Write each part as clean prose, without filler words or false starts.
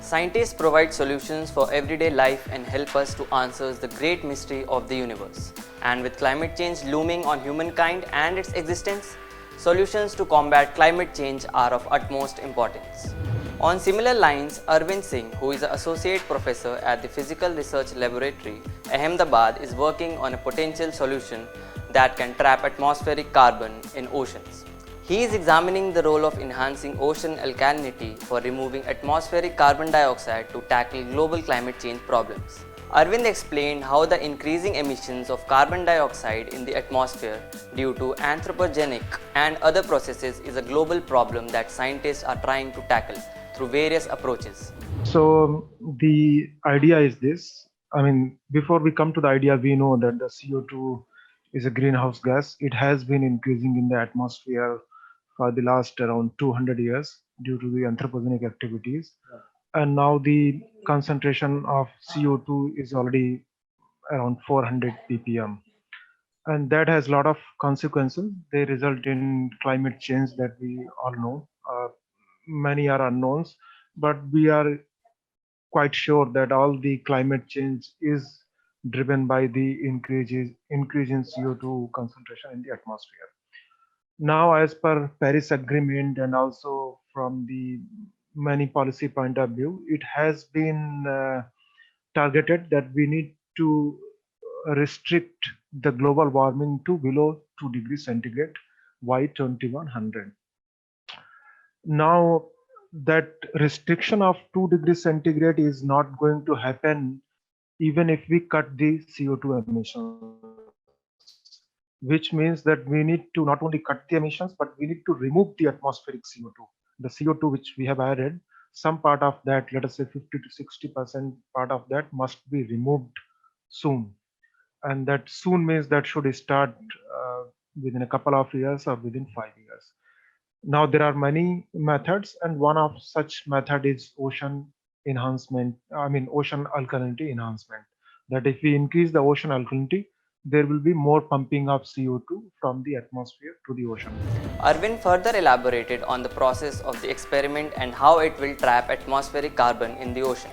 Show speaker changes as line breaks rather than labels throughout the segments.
Scientists provide solutions for everyday life and help us to answer the great mystery of the universe. And with climate change looming on humankind and its existence, solutions to combat climate change are of utmost importance. On similar lines, Arvind Singh, who is an associate professor at the Physical Research Laboratory, Ahmedabad, is working on a potential solution that can trap atmospheric carbon in oceans. He is examining the role of enhancing ocean alkalinity for removing atmospheric carbon dioxide to tackle global climate change problems. Arvind explained how the increasing emissions of carbon dioxide in the atmosphere due to anthropogenic and other processes is a global problem that scientists are trying to tackle through various approaches.
So the idea is this. I mean, before we come to the idea, we know that the CO2 is a greenhouse gas. It has been increasing in the atmosphere for the last around 200 years due to the anthropogenic activities. And now the concentration of CO2 is already around 400 ppm. And that has a lot of consequences. They result in climate change that we all know. Many are unknowns, but we are quite sure that all the climate change is driven by the increase in CO2 concentration in the atmosphere. Now, as per Paris Agreement and also from the many policy point of view, it has been targeted that we need to restrict the global warming to below 2 degrees centigrade by 2100. Now, that restriction of 2 degrees centigrade is not going to happen even if we cut the CO2 emissions, which means that we need to not only cut the emissions, but we need to remove the atmospheric CO2. The CO2 which we have added, some part of that, let us say 50 to 60% part of that must be removed soon. And that soon means that should start within a couple of years or within 5 years. Now there are many methods, and one of such method is ocean enhancement. I mean ocean alkalinity enhancement. That if we increase the ocean alkalinity, there will be more pumping of CO2 from the atmosphere to the ocean.
Arvind further elaborated on the process of the experiment and how it will trap atmospheric carbon in the ocean.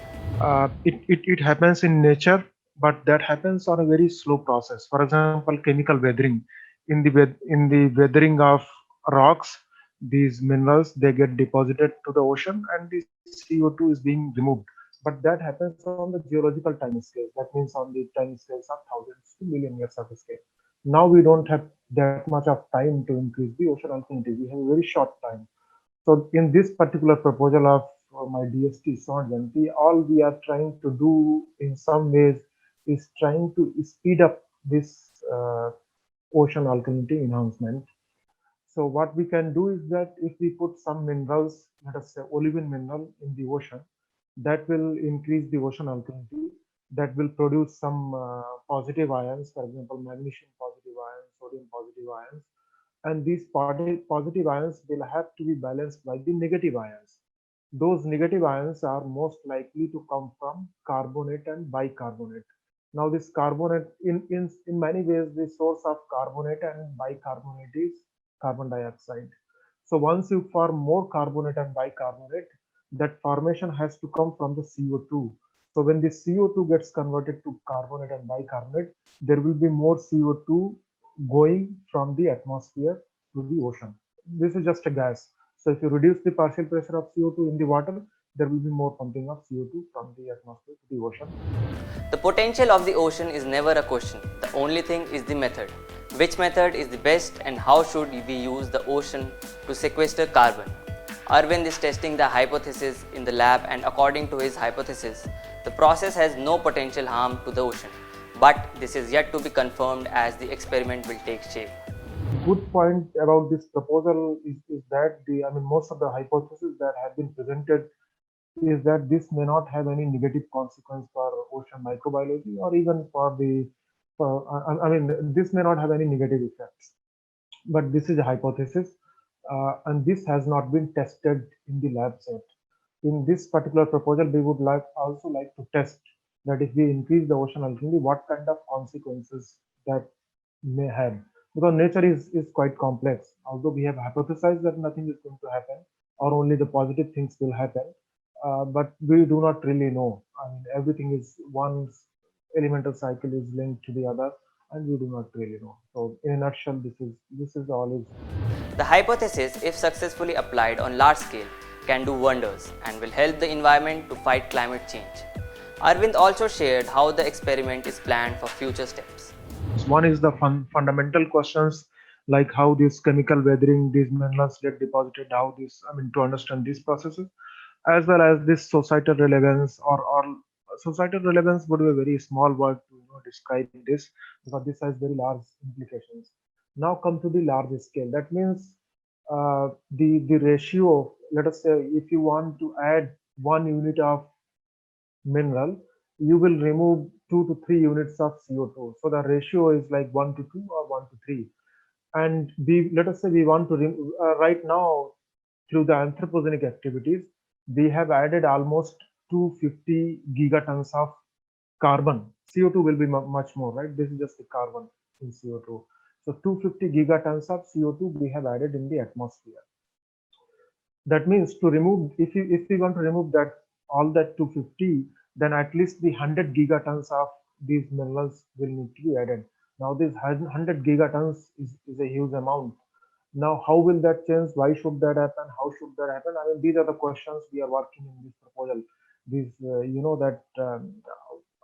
It happens in nature, but that happens on a very slow process. For example, chemical weathering. In the weathering of rocks, these minerals they get deposited to the ocean, and the CO2 is being removed. But that happens on the geological time scale. That means on the time scales of thousands to million years of scale. Now we don't have that much of time to increase the ocean alkalinity. We have a very short time. So in this particular proposal of my DST Sound all we are trying to do in some ways is trying to speed up this ocean alkalinity enhancement. So what we can do is that if we put some minerals, let us say olivine mineral in the ocean, that will increase the ocean alkalinity, that will produce some positive ions, for example, magnesium positive ions, sodium positive ions, and these positive ions will have to be balanced by the negative ions. Those negative ions are most likely to come from carbonate and bicarbonate. Now, this carbonate, in many ways, the source of carbonate and bicarbonate is carbon dioxide. So, once you form more carbonate and bicarbonate, that formation has to come from the CO2. So, when the CO2 gets converted to carbonate and bicarbonate, there will be more CO2 going from the atmosphere to the ocean. This is just a gas. So if you reduce the partial pressure of CO2 in the water, there will be more pumping of CO2 from the atmosphere to the ocean.
The potential of the ocean is never a question. The only thing is the method. Which method is the best and how should we use the ocean to sequester carbon? Arvind is testing the hypothesis in the lab, and according to his hypothesis, the process has no potential harm to the ocean. But this is yet to be confirmed as the experiment will take shape.
Good point about this proposal is that most of the hypotheses that have been presented is that this may not have any negative consequence for ocean microbiology or even for the this may not have any negative effects, but this is a hypothesis, and this has not been tested in the labs yet. In this particular proposal, we would also like to test that if we increase the ocean alkalinity, what kind of consequences that may have. Because nature is quite complex. Although we have hypothesized that nothing is going to happen or only the positive things will happen, but we do not really know. I mean, everything is one elemental cycle is linked to the other, and we do not really know. So, in a nutshell, this is all is.
The hypothesis, if successfully applied on large scale, can do wonders and will help the environment to fight climate change. Arvind also shared how the experiment is planned for future steps.
One is the fundamental questions like how this chemical weathering, these minerals get deposited, how this, I mean, to understand these processes, as well as this societal relevance or societal relevance would be a very small word to describe this because this has very large implications. Now come to the large scale. That means the ratio. Let us say if you want to add 1 unit of mineral, you will remove 2 to 3 units of CO2. So the ratio is like 1 to 2 or 1 to 3. And we let us say we want to right now through the anthropogenic activities, we have added almost 250 gigatons of carbon. CO2 will be much more, right? This is just the carbon in CO2. So 250 gigatons of CO2 we have added in the atmosphere. That means to remove, if we want to remove that all that 250, then at least the 100 gigatons of these minerals will need to be added. Now this 100 gigatons is a huge amount. Now how will that change? Why should that happen? How should that happen? I mean, these are the questions we are working in this proposal. These you know that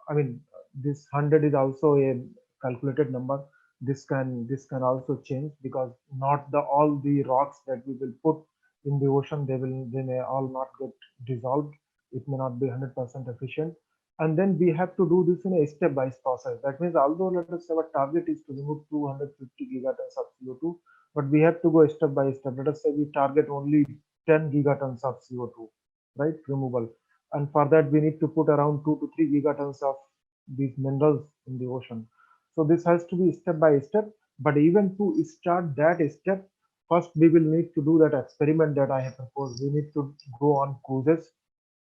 I mean, this 100 is also a calculated number. This can also change because not the all the rocks that we will put in the ocean, they may all not get dissolved. It may not be 100% efficient. And then we have to do this in a step-wise process. That means although let us say our target is to remove 250 gigatons of CO2, but we have to go step by step. Let us say we target only 10 gigatons of CO2, right? Removal. And for that, we need to put around 2 to 3 gigatons of these minerals in the ocean. So this has to be step by step. But even to start that step, first we will need to do that experiment that I have proposed. We need to go on cruises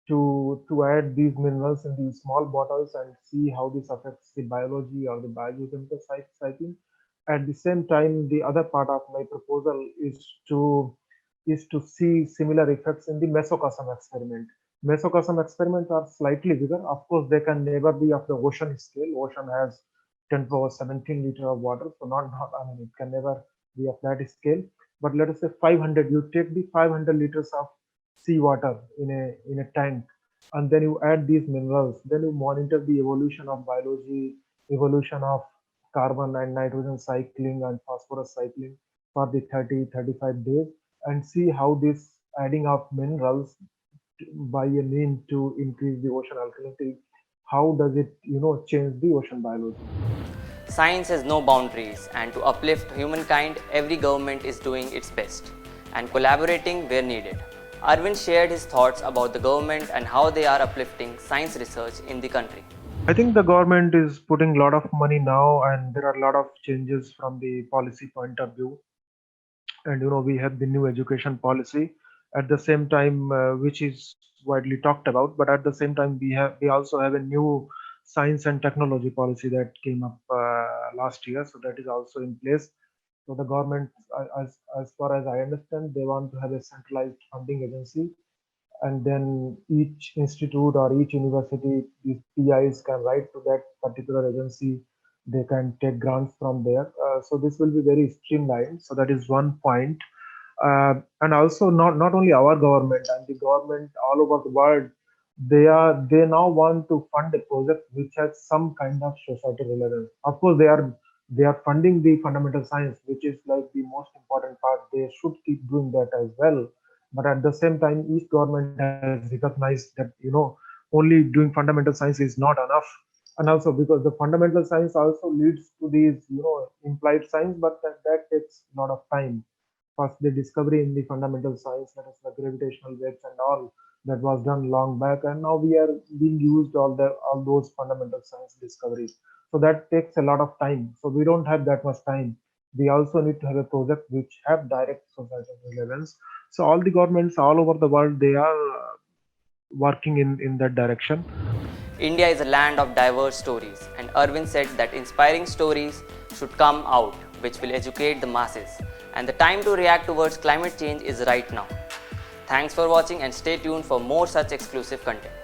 to add these minerals in these small bottles and see how this affects the biology or the biochemical cycle. At the same time, the other part of my proposal is to see similar effects in the mesocosm experiment. Mesocosm experiments are slightly bigger. Of course, they can never be of the ocean scale. Ocean has 10 to power 17 liter of water, so not I mean it can never be of that scale. But let us say 500. You take the 500 liters of seawater in a tank, and then you add these minerals. Then you monitor the evolution of biology, evolution of carbon and nitrogen cycling and phosphorus cycling for the 30-35 days, and see how this adding of minerals by a mean to increase the ocean alkalinity, how does it change the ocean biology.
Science has no boundaries, and to uplift humankind, every government is doing its best and collaborating where needed. Arvind shared his thoughts about the government and how they are uplifting science research in the country.
I think the government is putting a lot of money now, and there are a lot of changes from the policy point of view. And we have the new education policy at the same time, which is widely talked about. But at the same time, we also have a new science and technology policy that came up last year, so that is also in place. So the government, as far as I understand, they want to have a centralized funding agency, and then each institute or each university, these PIs can write to that particular agency. They can take grants from there. So this will be very streamlined. So that is one point. And also not only our government and the government all over the world, they now want to fund a project which has some kind of societal relevance. Of course, they are funding the fundamental science, which is like the most important part. They should keep doing that as well. But at the same time, each government has recognized that only doing fundamental science is not enough. And also because the fundamental science also leads to these implied science, but that takes a lot of time. First, the discovery in the fundamental science, that is the gravitational waves and all, that was done long back, and now we are being used all those fundamental science discoveries. So that takes a lot of time. So we don't have that much time. We also need to have a project which have direct societal relevance. So all the governments all over the world, they are working in that direction.
India is a land of diverse stories, and Arvind said that inspiring stories should come out which will educate the masses, and the time to react towards climate change is right now. Thanks for watching and stay tuned for more such exclusive content.